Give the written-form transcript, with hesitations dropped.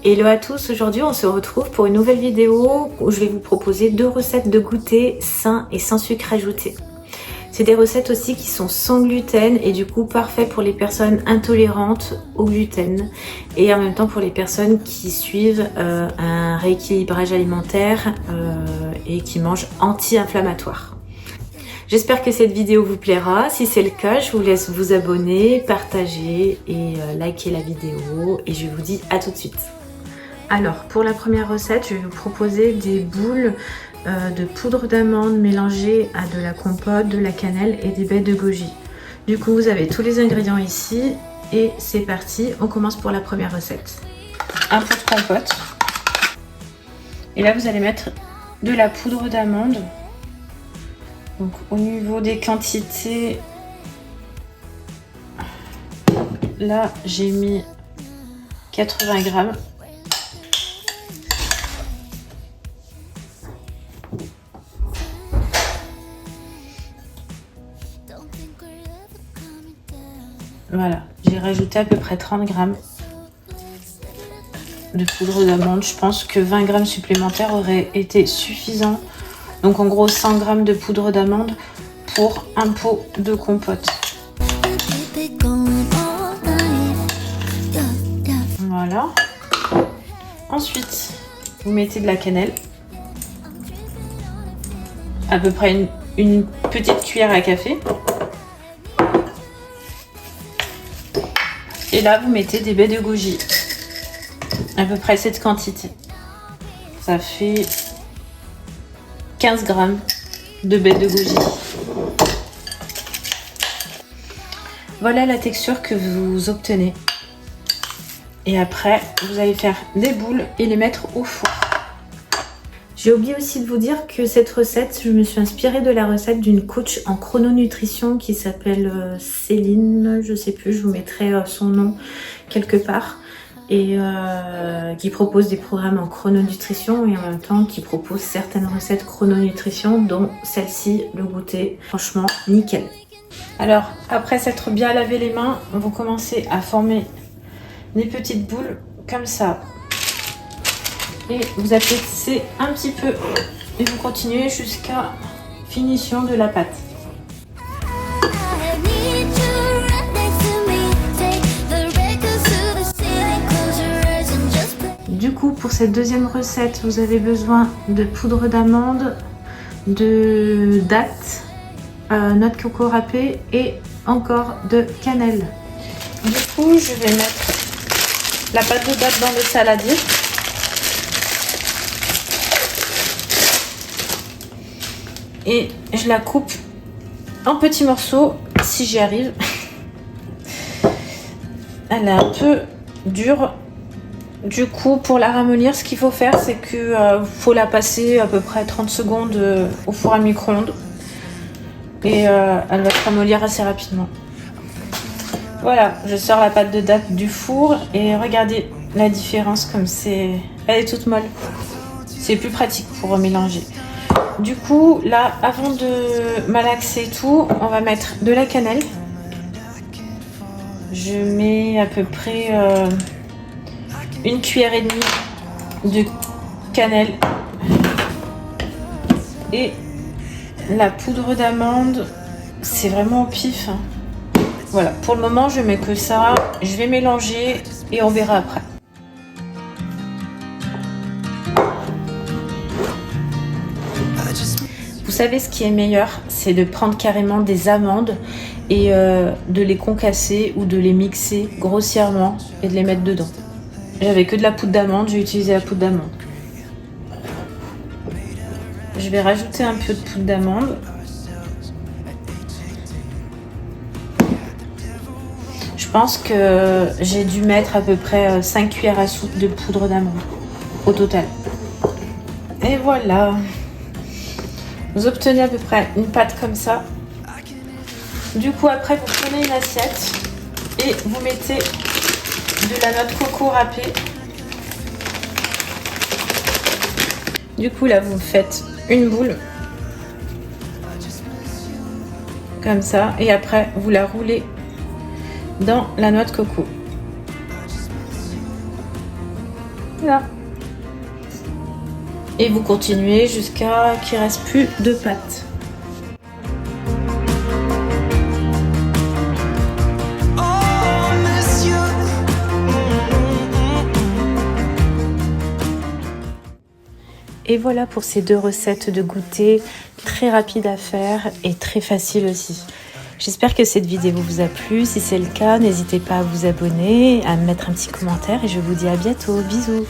Hello à tous, aujourd'hui on se retrouve pour une nouvelle vidéo où je vais vous proposer 2 recettes de goûter sains et sans sucre ajouté. C'est des recettes aussi qui sont sans gluten et du coup parfait pour les personnes intolérantes au gluten et en même temps pour les personnes qui suivent un rééquilibrage alimentaire et qui mangent anti-inflammatoire. J'espère que cette vidéo vous plaira. Si c'est le cas, je vous laisse vous abonner, partager et liker la vidéo et je vous dis à tout de suite. Alors pour la première recette, je vais vous proposer des boules de poudre d'amande mélangées à de la compote, de la cannelle et des baies de goji. Du coup vous avez tous les ingrédients ici et c'est parti, on commence pour la première recette. Un pot de compote et là vous allez mettre de la poudre d'amande. Donc au niveau des quantités, là j'ai mis 80 grammes. Voilà, j'ai rajouté à peu près 30 grammes de poudre d'amande. Je pense que 20 grammes supplémentaires auraient été suffisants. Donc en gros 100 grammes de poudre d'amande pour un pot de compote. Voilà. Ensuite, vous mettez de la cannelle. À peu près une petite cuillère à café. Et là, vous mettez des baies de goji. À peu près cette quantité. Ça fait 15 grammes de baies de goji. Voilà la texture que vous obtenez. Et après, vous allez faire des boules et les mettre au four. J'ai oublié aussi de vous dire que cette recette, je me suis inspirée de la recette d'une coach en chrononutrition qui s'appelle Céline, je sais plus, je vous mettrai son nom quelque part. Et qui propose des programmes en chrononutrition et en même temps qui propose certaines recettes chrononutrition dont celle-ci, le goûter, franchement nickel. Alors après s'être bien lavé les mains, vous commencez à former des petites boules comme ça et vous aplatissez un petit peu et vous continuez jusqu'à finition de la pâte. Du coup, pour cette deuxième recette, vous avez besoin de poudre d'amande, de dattes, noix de coco râpée et encore de cannelle. Du coup, je vais mettre la pâte de dattes dans le saladier. Et je la coupe en petits morceaux, si j'y arrive. Elle est un peu dure. Du coup, pour la ramollir, ce qu'il faut faire, c'est que faut la passer à peu près 30 secondes au four à micro-ondes. Et elle va se ramollir assez rapidement. Voilà, je sors la pâte de date du four et regardez la différence comme c'est... Elle est toute molle. C'est plus pratique pour mélanger. Du coup, là, avant de malaxer tout, on va mettre de la cannelle. Je mets à peu près... une cuillère et demie de cannelle et la poudre d'amande, c'est vraiment au pif. Voilà, pour le moment je mets que ça, je vais mélanger et on verra après. Vous savez ce qui est meilleur, c'est de prendre carrément des amandes et de les concasser ou de les mixer grossièrement et de les mettre dedans. J'avais que de la poudre d'amande, j'ai utilisé la poudre d'amande. Je vais rajouter un peu de poudre d'amande. Je pense que j'ai dû mettre à peu près 5 cuillères à soupe de poudre d'amande au total. Et voilà. Vous obtenez à peu près une pâte comme ça. Du coup, après, vous prenez une assiette et vous mettez de la noix de coco râpée. Du coup là vous faites une boule comme ça et après vous la roulez dans la noix de coco. Là. Et vous continuez jusqu'à qu'il ne reste plus de pâte. Et voilà pour ces 2 recettes de goûter, très rapides à faire et très faciles aussi. J'espère que cette vidéo vous a plu. Si c'est le cas, n'hésitez pas à vous abonner, à me mettre un petit commentaire et je vous dis à bientôt. Bisous!